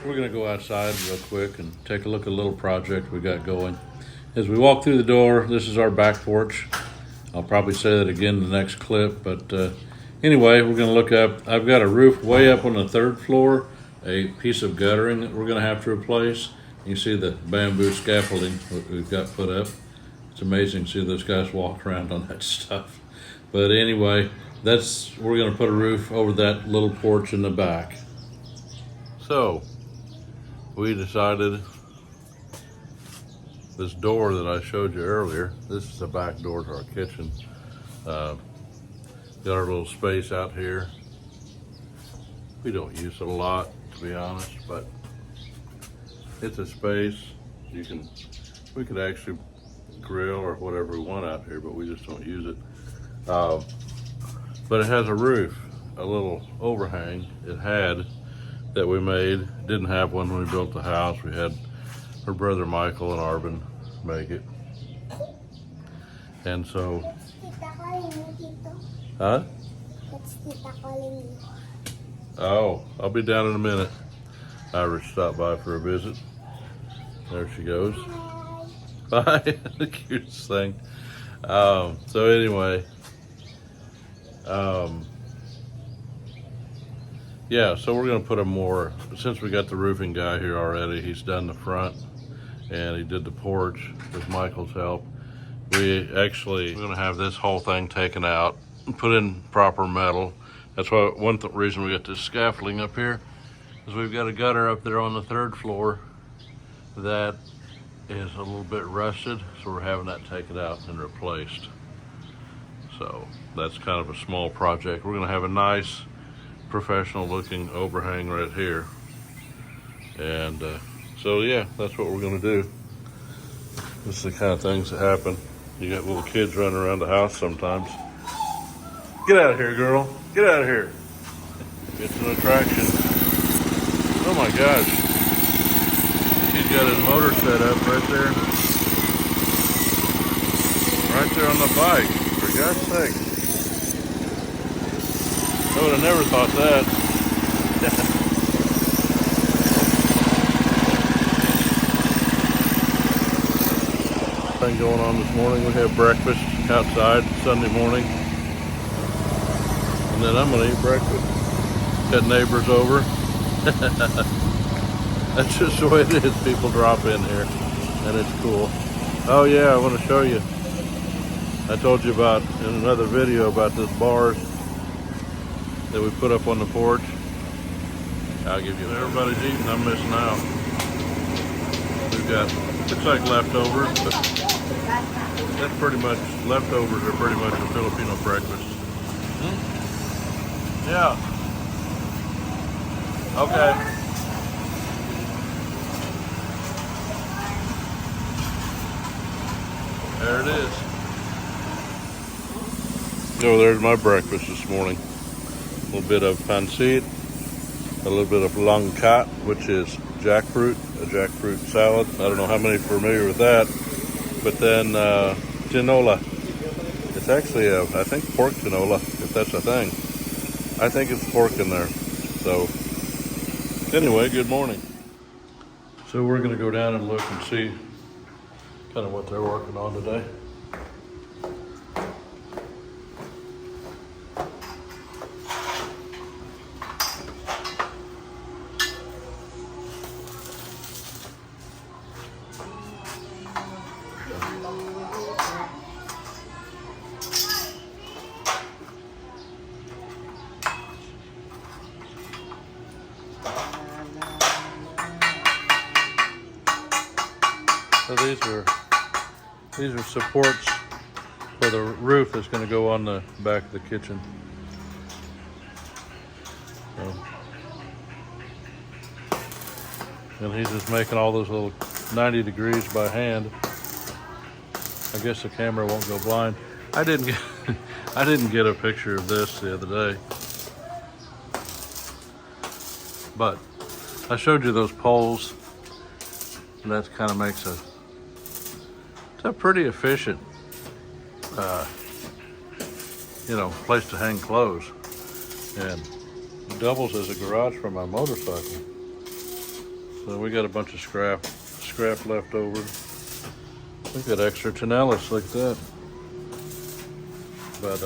We're gonna go outside real quick and take a look at a little project we got going. As we walk through the door, this is our back porch. I'll probably say that again in the next clip, but anyway, we're gonna look up. I've got a roof way up on the third floor, a piece of guttering that we're gonna have to replace. You see the bamboo scaffolding that we've got put up. It's amazing to see those guys walk around on that stuff. But anyway, we're gonna put a roof over that little porch in the back. So, we decided this door that I showed you earlier, this is the back door to our kitchen. Got our little space out here. We don't use it a lot, to be honest, but it's a space. We could actually grill or whatever we want out here, but we just don't use it. But it has a roof, a little overhang it had that we made. Didn't have one when we built the house. We had her brother Michael and Arvin make it. And so, huh? Oh, I'll be down in a minute. Irish stopped by for a visit. There she goes. Bye. The cutest thing. So anyway, yeah, so we're gonna put since we got the roofing guy here already, he's done the front and he did the porch with Michael's help. We're gonna have this whole thing taken out and put in proper metal. That's why one reason we got this scaffolding up here is we've got a gutter up there on the third floor that is a little bit rusted, so we're having that taken out and replaced. So that's kind of a small project. We're gonna have a nice professional looking overhang right here. And so yeah, that's what we're gonna do. This is the kind of things that happen. You got little kids running around the house sometimes. Get out of here, girl. Get out of here. It's an attraction. Oh my gosh. He's got his motor set up right there. Right there on the bike, for God's sake. I would have never thought that. Thing going on this morning. We have breakfast outside Sunday morning. And then I'm gonna eat breakfast. Got neighbors over. That's just the way it is. People drop in here and it's cool. Oh yeah, I want to show you. I told you about in another video about this bars that we put up on the porch. I'll give you. Everybody's eating, I'm missing out. We've got, looks like leftovers, but that's pretty much, leftovers are pretty much a Filipino breakfast. Yeah. Okay. There it is. So there's my breakfast this morning. A little bit of pancit, a little bit of langkat, which is jackfruit, a jackfruit salad. I don't know how many are familiar with that. But then tinola. It's actually, I think, pork tinola, if that's a thing. I think it's pork in there. So anyway, good morning. So we're gonna go down and look and see kind of what they're working on today. So these are supports for the roof that's going to go on the back of the kitchen. And he's just making all those little 90 degrees by hand. I guess the camera won't go blind. I didn't get a picture of this the other day, but I showed you those poles, and that kind of makes it's a pretty efficient, place to hang clothes, and it doubles as a garage for my motorcycle. So we got a bunch of scrap left over. We got extra tonellis like that. But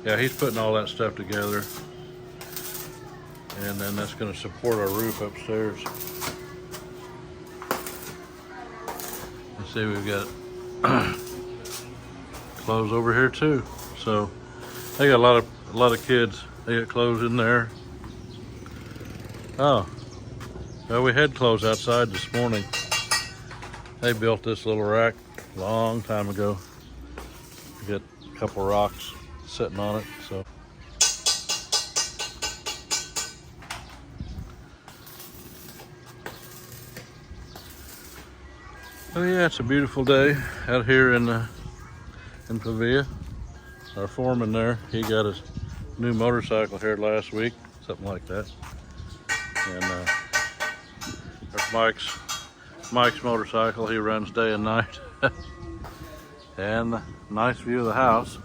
yeah, he's putting all that stuff together. And then that's going to support our roof upstairs. You see we've got clothes over here too. So they got a lot of kids. They got clothes in there. Oh, well, we had clothes outside this morning. They built this little rack a long time ago. We got a couple rocks sitting on it. So oh yeah, it's a beautiful day out here in Pavia. Our foreman there, he got his new motorcycle here last week, something like that. And there's Mike's motorcycle. He runs day and night. And nice view of the house.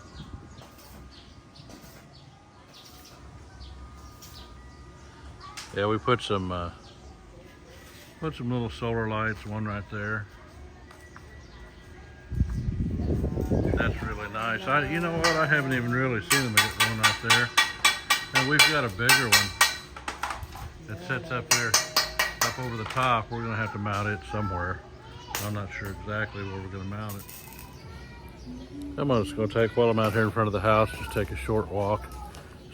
Yeah, we put some little solar lights, one right there. That's really nice. You know what? I haven't even really seen them. Get one right there. And we've got a bigger one that sits up there, up over the top. We're gonna have to mount it somewhere. I'm not sure exactly where we're gonna mount it. I'm just gonna take, while I'm out here in front of the house, just take a short walk.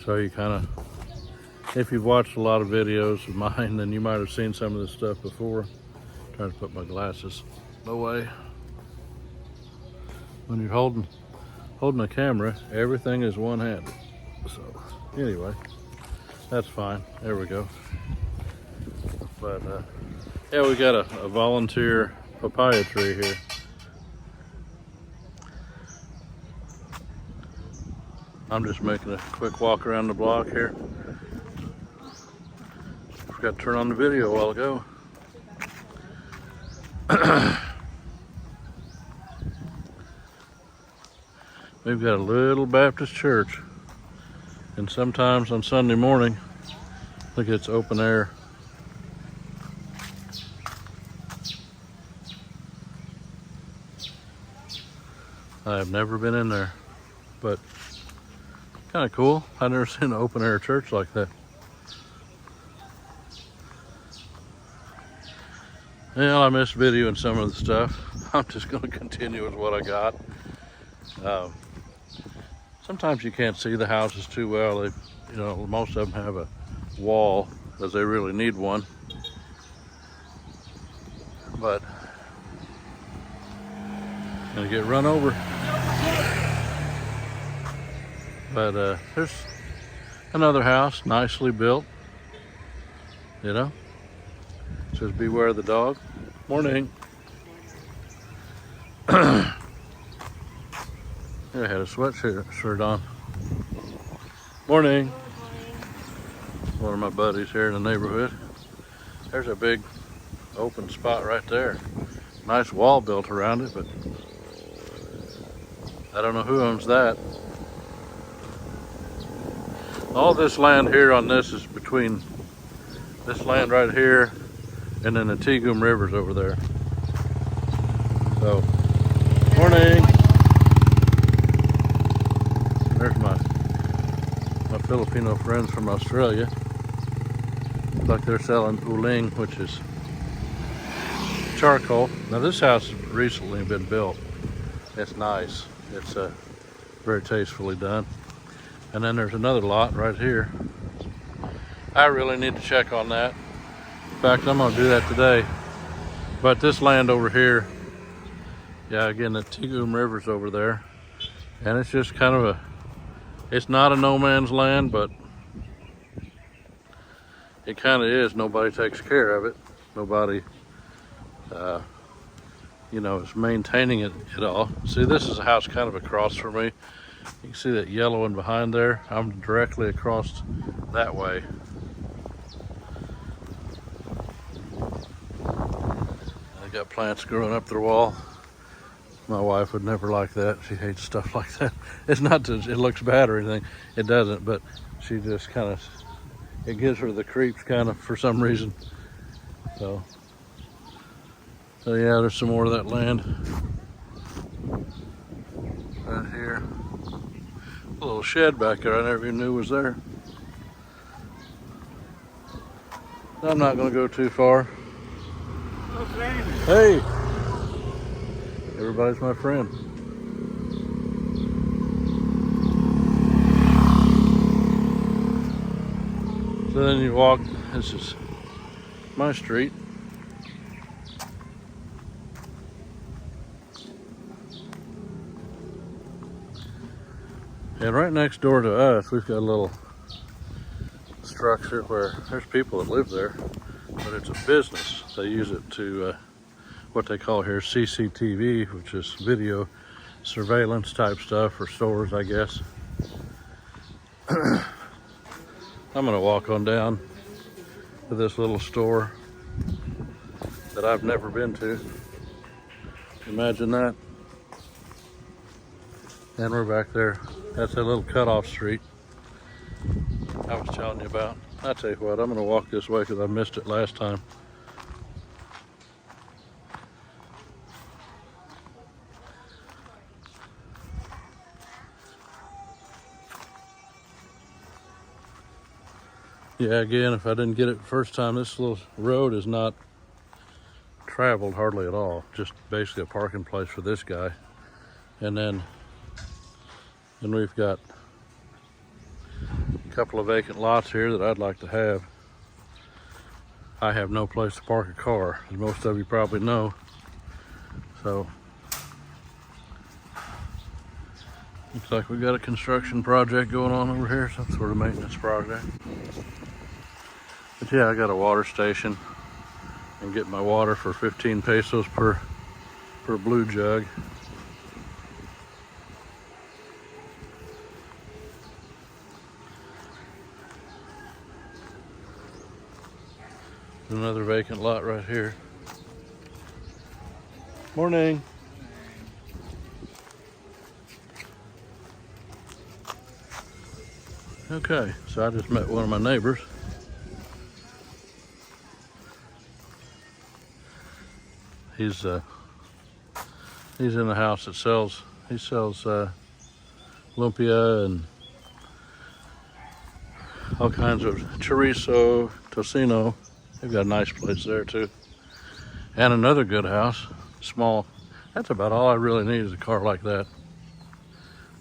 So you kind of, if you've watched a lot of videos of mine, then you might have seen some of this stuff before. I'm trying to put my glasses away. When you're holding a camera, everything is one-handed. So anyway, that's fine. There we go. But yeah, we got a volunteer papaya tree here. I'm just making a quick walk around the block here. Forgot to turn on the video a while ago. We've got a little Baptist church, and sometimes on Sunday morning, look, it's open air. I have never been in there, but kind of cool. I've never seen an open air church like that. Well, I missed videoing some of the stuff. I'm just going to continue with what I got. Sometimes you can't see the houses too well. They, you know, most of them have a wall because they really need one. But gonna get run over. But there's another house, nicely built. You know, it says beware the dog. Morning. I had a sweatshirt on. Morning. One of my buddies here in the neighborhood. There's a big open spot right there. Nice wall built around it, but I don't know who owns that. All this land here on this is between this land right here and then the Tigum River's over there. So, morning. There's my Filipino friends from Australia. Looks like they're selling uling, which is charcoal. Now this house has recently been built. It's nice. It's very tastefully done. And then there's another lot right here. I really need to check on that. In fact, I'm gonna do that today. But this land over here, yeah, again, the Tigum River's over there. And it's just kind of it's not a no man's land, but it kind of is. Nobody takes care of it. Nobody, you know, is maintaining it at all. See, this is a house kind of across from me. You can see that yellow one behind there. I'm directly across that way. I got plants growing up the wall. My wife would never like that. She hates stuff like that. It's not that it looks bad or anything. It doesn't, but she just kind of, it gives her the creeps kind of for some reason. So yeah, there's some more of that land right here. A little shed back there I never even knew was there. I'm not going to go too far. Hey! Everybody's my friend. So then you walk, this is my street. And right next door to us, we've got a little structure where there's people that live there, but it's a business. They use it to what they call here CCTV, which is video surveillance type stuff for stores, I guess. I'm gonna walk on down to this little store that I've never been to. Imagine that. And we're back there. That's a little cutoff street I was telling you about. I tell you what, I'm gonna walk this way because I missed it last time. Yeah, again, if I didn't get it the first time, this little road is not traveled hardly at all. Just basically a parking place for this guy. And then we've got a couple of vacant lots here that I'd like to have. I have no place to park a car, as most of you probably know. So, looks like we've got a construction project going on over here, some sort of maintenance project. But yeah, I got a water station and get my water for 15 pesos per blue jug. Another vacant lot right here. Morning. Okay, so I just met one of my neighbors. He's in the house that sells lumpia and all kinds of chorizo, tocino. They've got a nice place there too. And another good house, small. That's about all I really need is a car like that.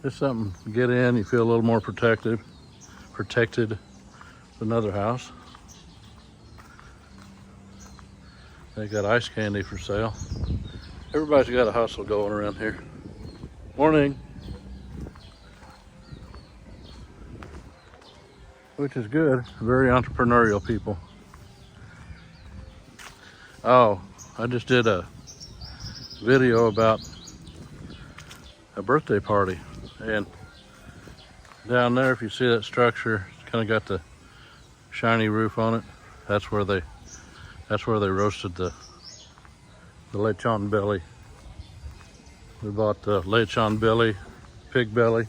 Just something to get in, you feel a little more protected than another house. They got ice candy for sale. Everybody's got a hustle going around here. Morning. Which is good, very entrepreneurial people. Oh, I just did a video about a birthday party, and down there, if you see that structure, it's kind of got the shiny roof on it. That's where they roasted the lechon belly. We bought the lechon belly, pig belly,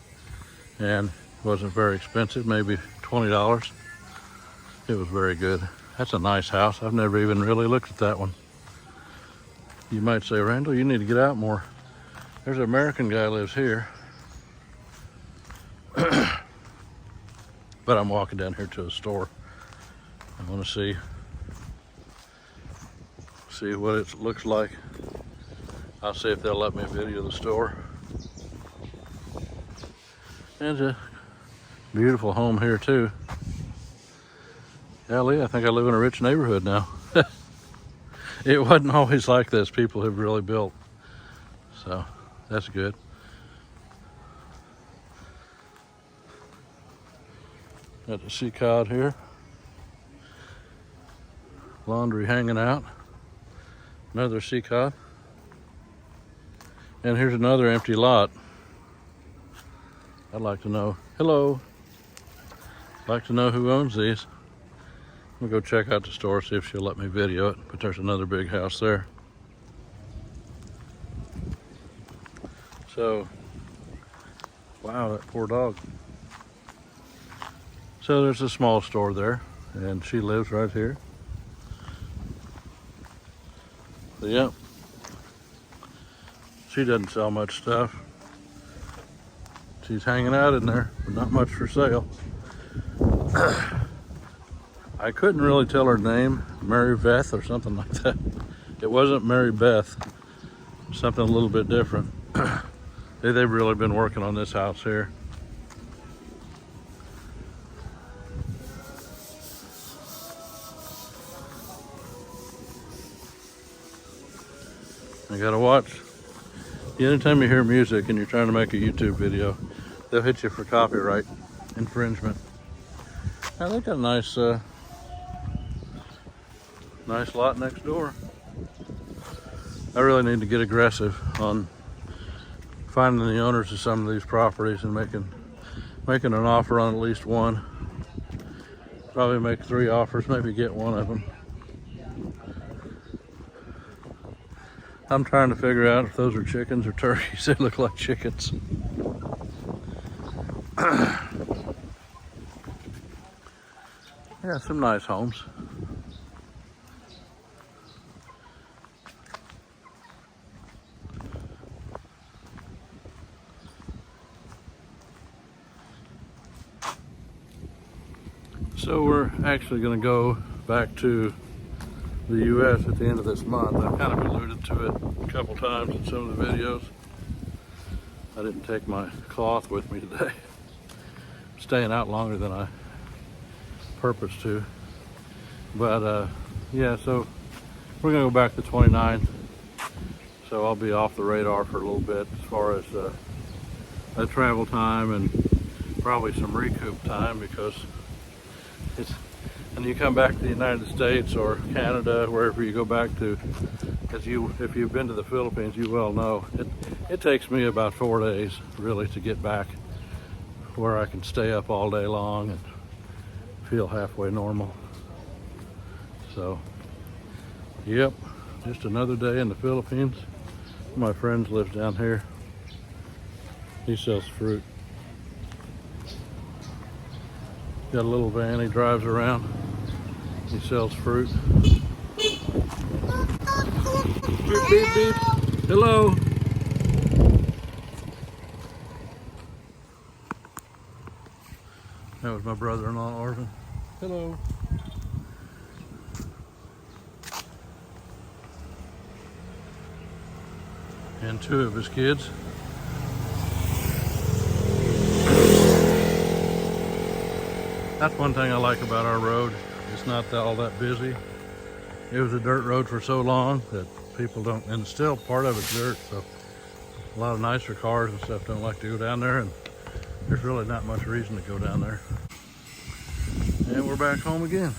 and it wasn't very expensive, maybe $20. It was very good. That's a nice house. I've never even really looked at that one. You might say, Randall, you need to get out more. There's an American guy lives here. But I'm walking down here to a store. I want to see what it looks like. I'll see if they'll let me video the store. And a beautiful home here too. Golly, I think I live in a rich neighborhood now. It wasn't always like this. People have really built. So that's good. Got the sea cod here. Laundry hanging out. Another sea cod. And here's another empty lot. I'd like to know. Hello. I'd like to know who owns these. I'm gonna go check out the store, see if she'll let me video it. But there's another big house there. So, wow, that poor dog. So there's a small store there, and she lives right here. Yep. She doesn't sell much stuff. She's hanging out in there, but not much for sale. I couldn't really tell her name, Mary Beth or something like that. It wasn't Mary Beth, something a little bit different. They've really been working on this house here. I gotta watch. Anytime you hear music and you're trying to make a YouTube video, they'll hit you for copyright infringement. Now they got a nice nice lot next door. I really need to get aggressive on finding the owners of some of these properties and making an offer on at least one. Probably make 3 offers, maybe get one of them. I'm trying to figure out if those are chickens or turkeys. They look like chickens. Yeah, some nice homes. So we're actually going to go back to the U.S. at the end of this month. I've kind of alluded to it a couple times in some of the videos. I didn't take my cloth with me today. I'm staying out longer than I purposed to. But yeah, so we're gonna go back the 29th. So I'll be off the radar for a little bit as far as that travel time and probably some recoup time, because it's, and you come back to the United States or Canada, wherever you go back to, if you've been to the Philippines, you well know, it takes me about 4 days really to get back where I can stay up all day long and feel halfway normal. So, yep, just another day in the Philippines. My friend lives down here. He sells fruit. Got a little van he drives around. He sells fruit. Beep, beep, beep. Hello. That was my brother-in-law, Arvin. Hello. And 2 of his kids. That's one thing I like about our road. It's not all that busy. It was a dirt road for so long that people don't, and still part of it's dirt, so a lot of nicer cars and stuff don't like to go down there, and there's really not much reason to go down there. And we're back home again.